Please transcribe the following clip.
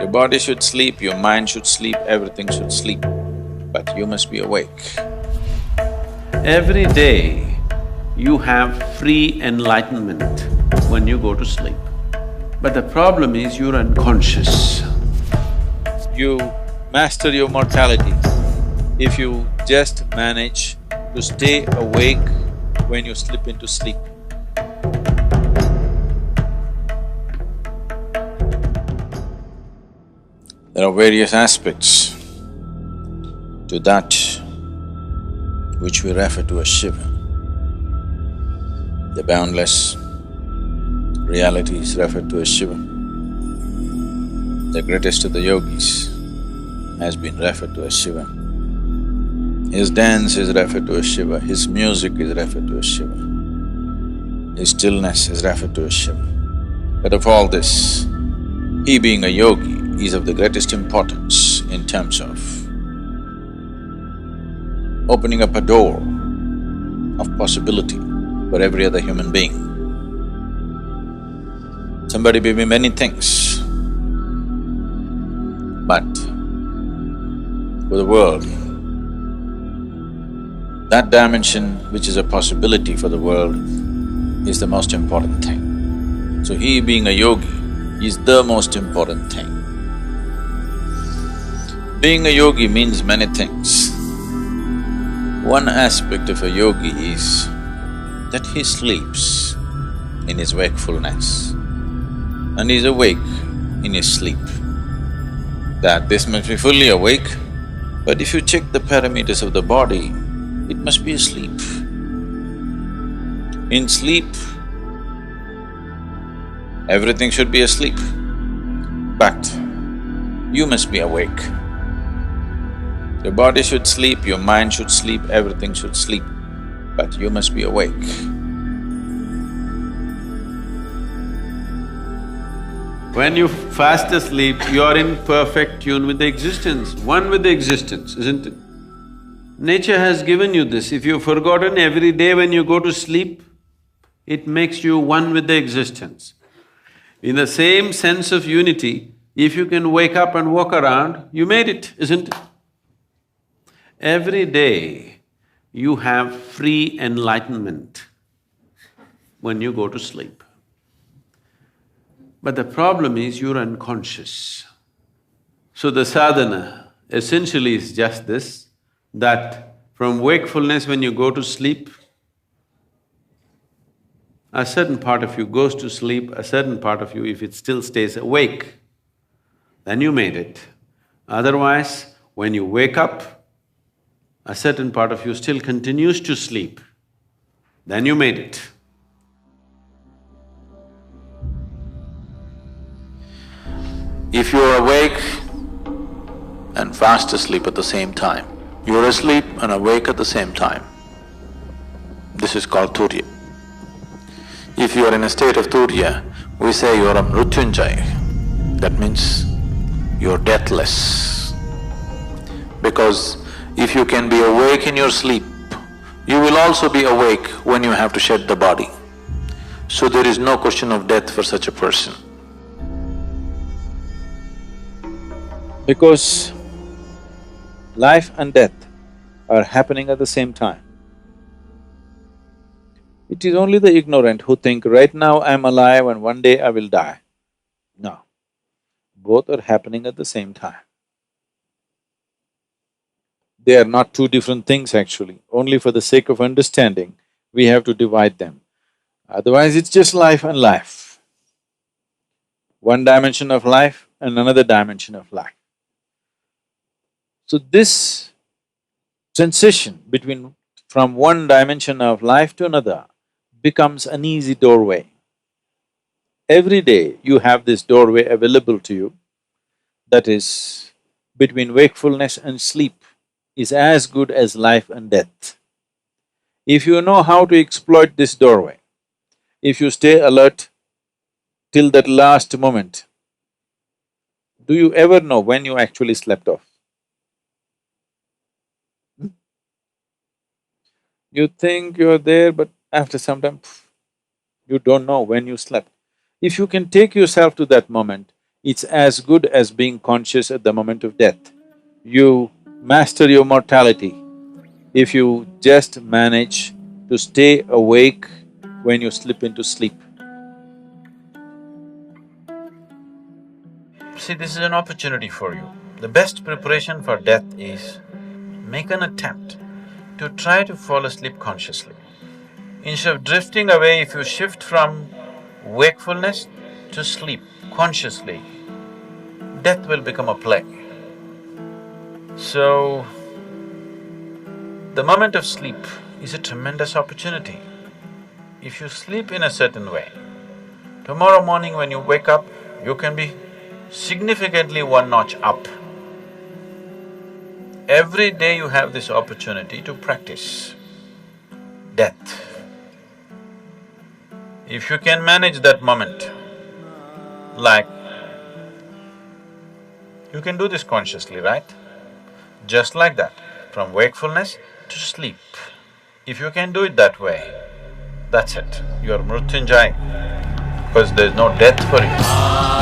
Your body should sleep, your mind should sleep, everything should sleep, but you must be awake. Every day, you have free enlightenment when you go to sleep. But the problem is you're unconscious. You master your mortality if you just manage to stay awake when you slip into sleep. There are various aspects to that which we refer to as Shiva. The boundless reality is referred to as Shiva. The greatest of the yogis has been referred to as Shiva. His dance is referred to as Shiva, his music is referred to as Shiva, his stillness is referred to as Shiva. But of all this, he being a yogi is of the greatest importance in terms of opening up a door of possibility for every other human being. Somebody may be many things, but for the world, that dimension which is a possibility for the world is the most important thing. So he being a yogi is the most important thing. Being a yogi means many things. One aspect of a yogi is that he sleeps in his wakefulness and is awake in his sleep. That this must be fully awake, but if you check the parameters of the body, it must be asleep. In sleep, everything should be asleep, but you must be awake. Your body should sleep, your mind should sleep, everything should sleep, but you must be awake. When you fast asleep, you are in perfect tune with the existence, one with the existence, isn't it? Nature has given you this. If you've forgotten, every day when you go to sleep, it makes you one with the existence. In the same sense of unity, if you can wake up and walk around, you made it, isn't it? Every day, you have free enlightenment when you go to sleep. But the problem is you're unconscious. So the sadhana essentially is just this, that from wakefulness when you go to sleep, a certain part of you goes to sleep, a certain part of you, if it still stays awake, then you made it. Otherwise, when you wake up, a certain part of you still continues to sleep, then you made it. If you're awake and fast asleep at the same time, you're asleep and awake at the same time, this is called Turiya. If you are in a state of Turiya, we say you are a Mrityunjaya. That means you're deathless. Because if you can be awake in your sleep, you will also be awake when you have to shed the body. So there is no question of death for such a person. Because life and death are happening at the same time. It is only the ignorant who think, right now I'm alive and one day I will die. No, both are happening at the same time. They are not two different things actually, only for the sake of understanding, we have to divide them. Otherwise, it's just life and life. One dimension of life and another dimension of life. So this transition from one dimension of life to another becomes an easy doorway. Every day you have this doorway available to you, that is, between wakefulness and sleep is as good as life and death. If you know how to exploit this doorway, if you stay alert till that last moment, do you ever know when you actually slept off? You think you're there, but after some time, you don't know when you slept. If you can take yourself to that moment, It's as good as being conscious at the moment of death. You master your mortality if you just manage to stay awake when you slip into sleep. See, this is an opportunity for you. The best preparation for death is make an attempt to try to fall asleep consciously. Instead of drifting away, if you shift from wakefulness to sleep consciously, death will become a play. So, the moment of sleep is a tremendous opportunity. If you sleep in a certain way, tomorrow morning when you wake up, you can be significantly one notch up. Every day you have this opportunity to practice death. If you can manage that moment, like, you can do this consciously, right? Just like that, from wakefulness to sleep. If you can do it that way, that's it, you're Mrityunjaya, because there's no death for you.